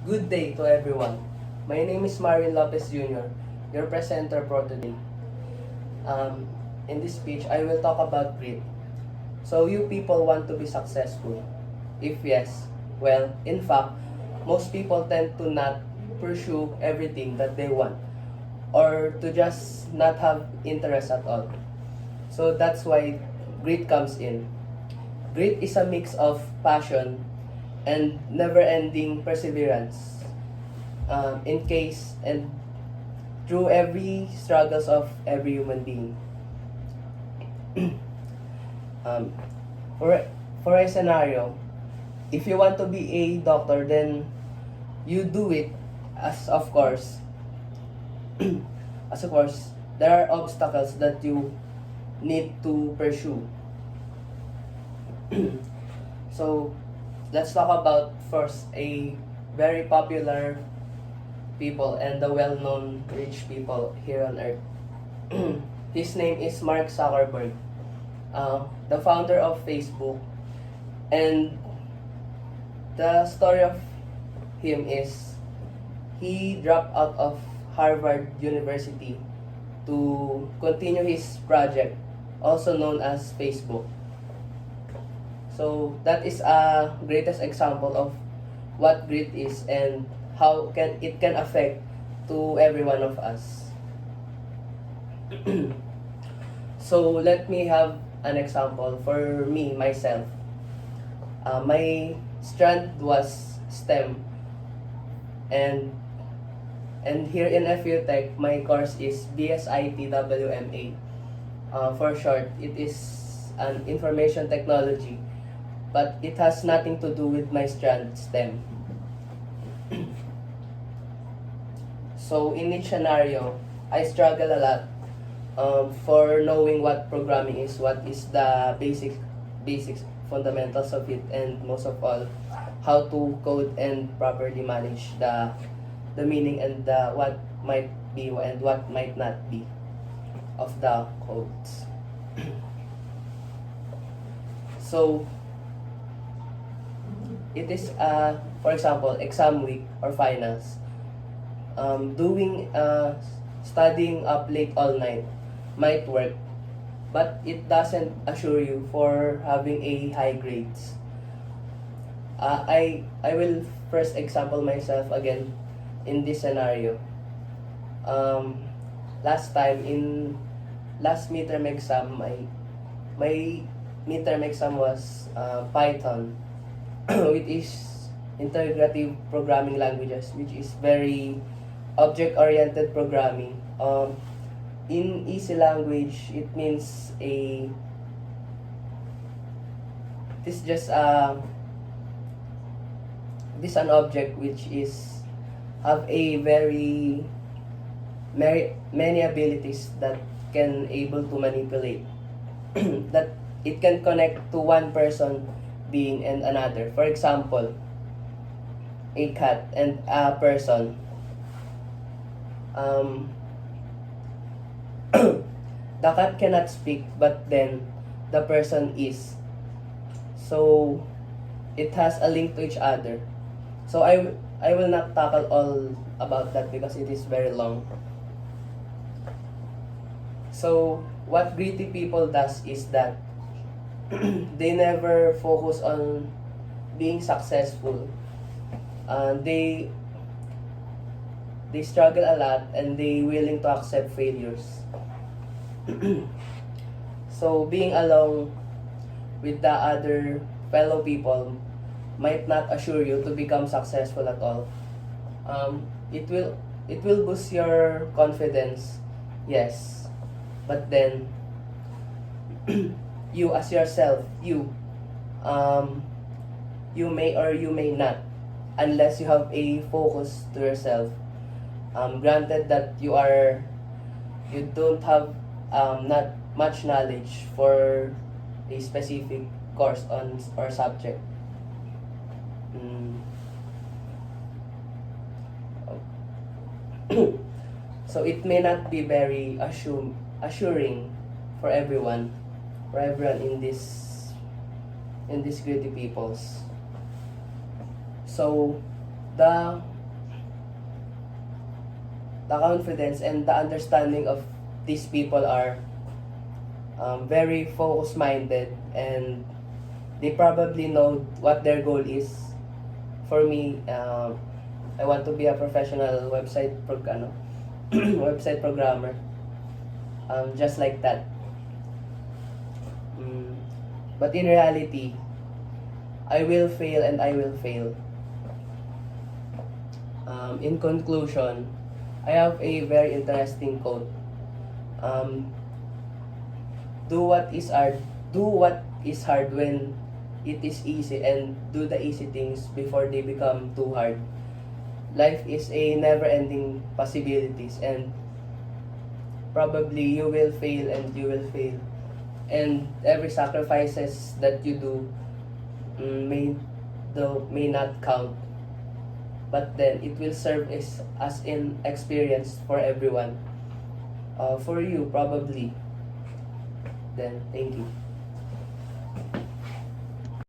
Good day to everyone. My name is Marin Lopez Jr., your presenter for today. Um, in this speech, I will talk about grit. So you people want to be successful? If yes, well, in fact, most people tend to not pursue everything that they want or to just not have interest at all. So that's why grit comes in. Grit is a mix of passion and never-ending perseverance. In case and through every struggles of every human being. um, for for a scenario, if you want to be a doctor, then you do it as of course, as of course, there are obstacles that you need to pursue. So let's talk about first a very popular people and the well-known rich people here on earth. His name is Mark Zuckerberg, the founder of Facebook. And the story of him is he dropped out of Harvard University to continue his project, also known as Facebook. So that is a greatest example of what grit is and how it can affect to every one of us. So let me have an example for me myself. My strand was STEM, and here in FU Tech my course is BSITWMA. For short, it is an information technology, but it has nothing to do with my strand STEM. So in each scenario, I struggle a lot for knowing what programming is, what is the basics, fundamentals of it, and most of all, how to code and properly manage the meaning and the what might be and what might not be of the codes. So it is for example, exam week or finals. Studying up late all night might work, but it doesn't assure you for having a high grades. I will first example myself again in this scenario. Last time in last midterm exam, my midterm exam was Python, which is integrative programming languages, which is very object-oriented programming. In easy language, it means this just this an object which is have a very many abilities that can able to manipulate that it can connect to one person being and another. For example, a cat and a person. The cat cannot speak, but then the person is. So it has a link to each other. So I will not tackle all about that because it is very long. So what gritty people does is that they never focus on being successful. They struggle a lot and they willing to accept failures. So being along with the other fellow people might not assure you to become successful at all. It will boost your confidence, yes, but then you as yourself, you may or you may not, unless you have a focus to yourself. Granted that you don't have not much knowledge for a specific course on or subject. So it may not be very assuring for everyone in this gritty peoples. So the the confidence and the understanding of these people are very focus-minded, and they probably know what their goal is. For me, I want to be a professional website programmer. Just like that. But in reality, I will fail and I will fail. In conclusion, I have a very interesting quote. Do what is hard when it is easy, and do the easy things before they become too hard. Life is a never-ending possibilities, and probably you will fail and you will fail. And every sacrifices that you do may not count, but then it will serve as an experience for everyone. For you probably. Then thank you.